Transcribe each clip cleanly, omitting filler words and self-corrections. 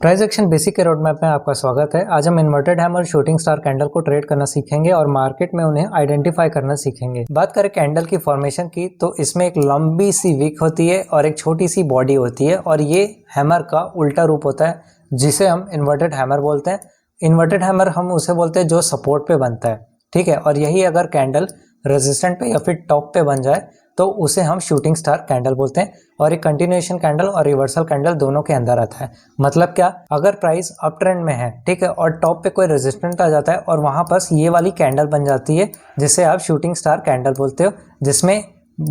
Price action basic के road map में आपका स्वागत है। आज हम inverted hammer shooting star candle को ट्रेड करना सीखेंगे और मार्केट में उन्हें आइडेंटिफाई करना सीखेंगे। बात करें कैंडल की फॉर्मेशन की तो इसमें एक लंबी सी विक होती है और एक छोटी सी बॉडी होती है और ये हैमर का उल्टा रूप होता है जिसे हम इन्वर्टेड हैमर बोलते हैं। इन्वर्टेड हैमर हम उसे बोलते हैं जो सपोर्ट पे बनता है, ठीक है। और यही अगर कैंडल रेजिस्टेंट पे या फिर टॉप पे बन जाए तो उसे हम शूटिंग स्टार कैंडल बोलते हैं। और एक कंटिन्यूएशन कैंडल और रिवर्सल कैंडल दोनों के अंदर आता है। मतलब क्या, अगर प्राइस अप ट्रेंड में है, ठीक है, और टॉप पे कोई रेजिस्टेंट आ जाता है और वहां पास ये वाली कैंडल बन जाती है जिसे आप शूटिंग स्टार कैंडल बोलते हो, जिसमें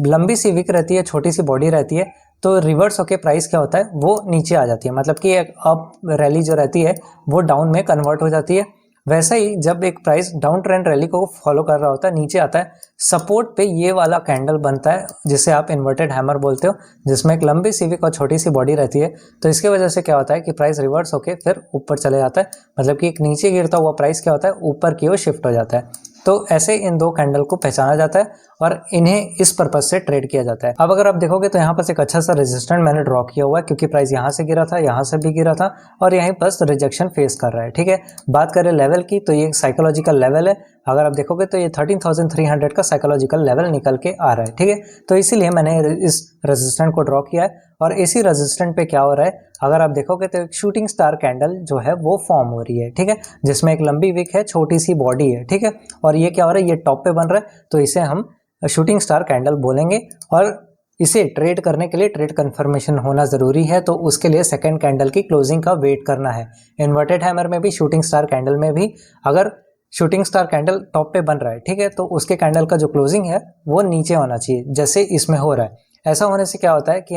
लंबी सी विक रहती है, छोटी सी बॉडी रहती है, तो रिवर्स होके प्राइस क्या होता है वो नीचे आ जाती है। मतलब कि एक अप रैली जो रहती है वो डाउन में कन्वर्ट हो जाती है। वैसे ही जब एक प्राइस डाउन ट्रेंड रैली को फॉलो कर रहा होता है, नीचे आता है, सपोर्ट पे ये वाला कैंडल बनता है जिसे आप इन्वर्टेड हैमर बोलते हो, जिसमें एक लंबी सी विक और छोटी सी बॉडी रहती है। तो इसके वजह से क्या होता है कि प्राइस रिवर्स होके फिर ऊपर चले जाता है। मतलब कि एक नीचे गिरता हुआ प्राइस क्या होता है ऊपर की ओर शिफ्ट हो जाता है। तो ऐसे इन दो कैंडल को पहचाना जाता है और इन्हें इस पर्पज से ट्रेड किया जाता है। अब अगर आप देखोगे तो यहाँ पर एक अच्छा सा रेजिस्टेंट मैंने ड्रॉ किया हुआ है क्योंकि प्राइस यहाँ से गिरा था, यहाँ से भी गिरा था और यहीं बस रिजेक्शन फेस कर रहा है, ठीक है। बात करें लेवल की तो ये साइकोलॉजिकल लेवल है। अगर आप देखोगे तो ये 13,300 का साइकोलॉजिकल लेवल निकल के आ रहा है, ठीक है। तो इसीलिए मैंने इस रेजिस्टेंट को ड्रॉ किया है और इसी रेजिस्टेंट पे क्या हो रहा है, अगर आप देखोगे तो एक शूटिंग स्टार कैंडल जो है वो फॉर्म हो रही है, ठीक है, जिसमें एक लंबी विक है, छोटी सी बॉडी है, ठीक है। और ये क्या हो रहा है, ये टॉप पे बन रहा है तो इसे हम शूटिंग स्टार कैंडल बोलेंगे। और इसे ट्रेड करने के लिए ट्रेड कंफर्मेशन होना जरूरी है, तो उसके लिए सेकंड कैंडल की क्लोजिंग का वेट करना है। इन्वर्टेड हैमर में भी, शूटिंग स्टार कैंडल में भी, अगर शूटिंग स्टार कैंडल टॉप पे बन रहा है, ठीक है, तो उसके कैंडल का जो क्लोजिंग है वो नीचे होना चाहिए, जैसे इसमें हो रहा है। ऐसा होने से क्या होता है कि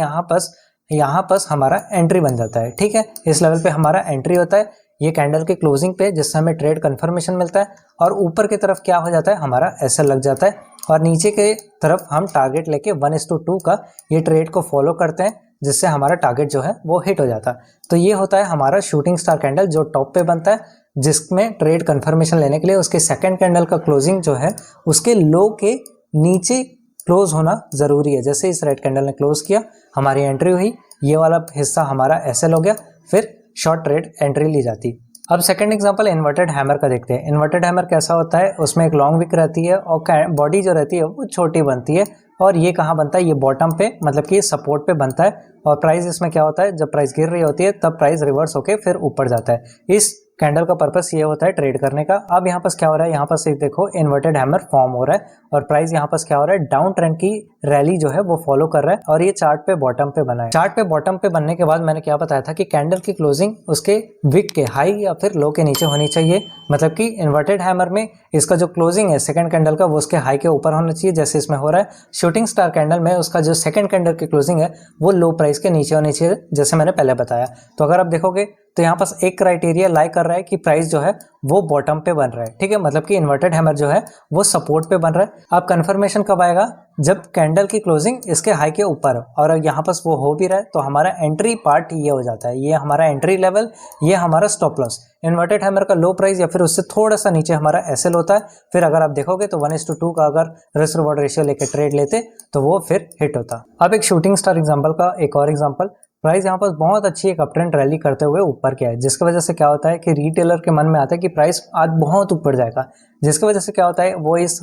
यहाँ पास हमारा एंट्री बन जाता है, ठीक है। इस लेवल पे हमारा एंट्री होता है ये कैंडल के क्लोजिंग पे, जिससे हमें ट्रेड कंफर्मेशन मिलता है। और ऊपर की तरफ क्या हो जाता है, हमारा एसएल लग जाता है और नीचे के तरफ हम टारगेट लेके 1:2 का ये ट्रेड को फॉलो करते हैं, जिससे हमारा टारगेट जो है वो हिट हो जाता है। तो ये होता है हमारा शूटिंग स्टार कैंडल जो टॉप पे बनता है, जिसमें ट्रेड कंफर्मेशन लेने के लिए उसके सेकंड कैंडल का क्लोजिंग जो है उसके लो के नीचे क्लोज होना जरूरी है। जैसे इस रेड कैंडल ने क्लोज किया, हमारी एंट्री हुई, ये वाला हिस्सा हमारा एसएल हो गया, फिर शॉर्ट ट्रेड एंट्री ली जाती। अब सेकंड एग्जांपल इन्वर्टेड हैमर का देखते हैं। इन्वर्टेड हैमर कैसा होता है, उसमें एक लॉन्ग विक रहती है और बॉडी जो रहती है वो छोटी बनती है। और ये कहाँ बनता है, ये बॉटम पे, मतलब कि सपोर्ट पे बनता है। और प्राइस इसमें क्या होता है, जब प्राइस गिर रही होती है तब प्राइस रिवर्स होके फिर ऊपर जाता है। इस कैंडल का पर्पस ये होता है ट्रेड करने का। अब यहाँ पास क्या हो रहा है, यहाँ पास देखो इन्वर्टेड हैमर फॉर्म हो रहा है और प्राइस यहाँ पास क्या हो रहा है, डाउन ट्रेंड की रैली जो है वो फॉलो कर रहा है और ये चार्ट पे बॉटम पे बना है। चार्ट पे बॉटम पे बनने के बाद मैंने क्या बताया था कि कैंडल की क्लोजिंग उसके विक के हाई या फिर लो के नीचे होनी चाहिए। मतलब कि इन्वर्टेड हैमर में इसका जो क्लोजिंग है सेकंड कैंडल का वो उसके हाई के ऊपर होना चाहिए, जैसे इसमें हो रहा है। शूटिंग स्टार कैंडल में उसका जो सेकंड कैंडल की क्लोजिंग है वो लो प्राइस के नीचे होनी चाहिए, जैसे मैंने पहले बताया। तो अगर आप देखोगे तो यहाँ पास एक क्राइटेरिया लाई कर रहा है कि प्राइस जो है वो बॉटम पे बन रहा है, ठीक है। मतलब कि इन्वर्टेड हैमर जो है वो सपोर्ट पे बन रहा है। अब कंफर्मेशन कब आएगा, जब कैंडल की क्लोजिंग इसके हाई के ऊपर और यहाँ पास वो हो भी रहा है, तो हमारा एंट्री पार्ट ये हो जाता है, ये हमारा एंट्री लेवल, ये हमारा स्टॉप लॉस। इन्वर्टेड हैमर का लो प्राइस या फिर उससे थोड़ा सा नीचे हमारा एसएल होता है। फिर अगर आप देखोगे तो 1:2 का अगर रिस्क रिवॉर्ड रेशियो लेके ट्रेड लेते तो वो फिर हिट होता। अब एक शूटिंग स्टार एग्जांपल का एक और एग्जांपल, प्राइस यहाँ पर बहुत अच्छी एक अपट्रेंड रैली करते हुए ऊपर गया है, जिसकी वजह से क्या होता है कि रिटेलर के मन में आता है कि प्राइस आज बहुत ऊपर जाएगा, जिसकी वजह से क्या होता है वो इस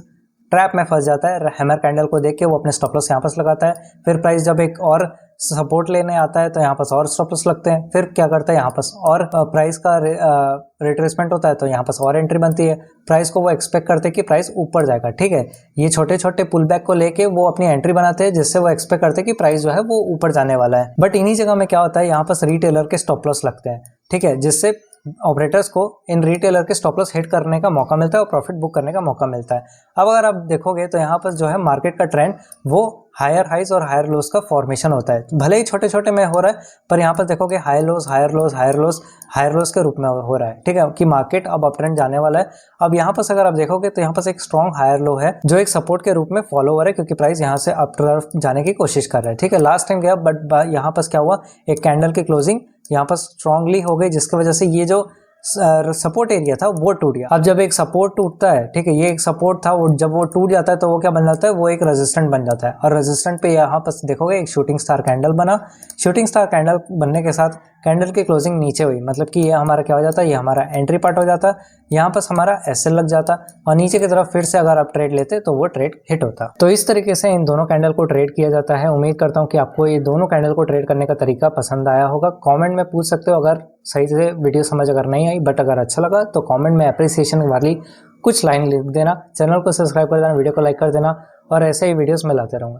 ट्रैप में फंस जाता है। हैमर कैंडल को देख के वो अपने स्टॉप लॉस यहाँ पास लगाता है। फिर प्राइस जब एक और सपोर्ट लेने आता है तो यहाँ पास और स्टॉप लॉस लगते हैं। फिर क्या करता है, यहाँ पास और प्राइस का रिट्रेसमेंट होता है तो यहाँ पास और एंट्री बनती है। प्राइस को वो एक्सपेक्ट करते हैं कि प्राइस ऊपर जाएगा, ठीक है। ये छोटे छोटे पुल बैक को लेके वो अपनी एंट्री बनाते हैं, जिससे वो एक्सपेक्ट करते हैं कि प्राइस जो है वो ऊपर जाने वाला है। बट इन्हीं जगह में क्या होता है, यहाँ पास रिटेलर के स्टॉप लॉस लगते हैं, ठीक है, जिससे ऑपरेटर्स को इन रिटेलर के स्टॉप लॉस हिट करने का मौका मिलता है और प्रॉफिट बुक करने का मौका मिलता है। अब अगर आप देखोगे तो यहाँ पर जो है मार्केट का ट्रेंड वो हायर हाइज और हायर लोस का फॉर्मेशन होता है। भले ही छोटे छोटे में हो रहा है पर यहाँ पर देखोगे high lows higher lows higher lows higher lows के रूप में हो रहा है, ठीक है, कि मार्केट अब अप ट्रेंड जाने वाला है। अब यहाँ पर अगर आप देखोगे तो यहाँ पर एक स्ट्रॉन्ग हायर लो है जो एक सपोर्ट के रूप में फॉलो हो रहा है, क्योंकि प्राइस यहाँ से अप तरफ जाने की कोशिश कर रहा है, ठीक है। लास्ट टाइम गया बट यहाँ पर क्या हुआ, एक कैंडल की क्लोजिंग यहाँ पर स्ट्रांगली हो गई, जिसकी वजह से ये जो सपोर्ट एरिया था वो टूट गया। अब जब एक सपोर्ट टूटता है, ठीक है, ये एक सपोर्ट था, वो जब वो टूट जाता है तो वो क्या बन जाता है, वो एक रेजिस्टेंट बन जाता है। और रेजिस्टेंट पे यहाँ पर देखोगे एक शूटिंग स्टार कैंडल बना। शूटिंग स्टार कैंडल बनने के साथ कैंडल की क्लोजिंग नीचे हुई, मतलब कि ये हमारा क्या हो जाता है, ये हमारा एंट्री पार्ट हो जाता, यहाँ पर हमारा एसएल लग जाता और नीचे की तरफ फिर से अगर आप ट्रेड लेते तो वो ट्रेड हिट होता। तो इस तरीके से इन दोनों कैंडल को ट्रेड किया जाता है। उम्मीद करता हूँ कि आपको ये दोनों कैंडल को ट्रेड करने का तरीका पसंद आया होगा। कमेंट में पूछ सकते हो अगर सही से वीडियो समझ अगर नहीं आई, बट अगर अच्छा लगा तो कमेंट में अप्रिसिएशन वाली कुछ लाइन लिख देना। चैनल को सब्सक्राइब कर देना, वीडियो को लाइक कर देना और ऐसे ही वीडियोस में लाते रहूँगा।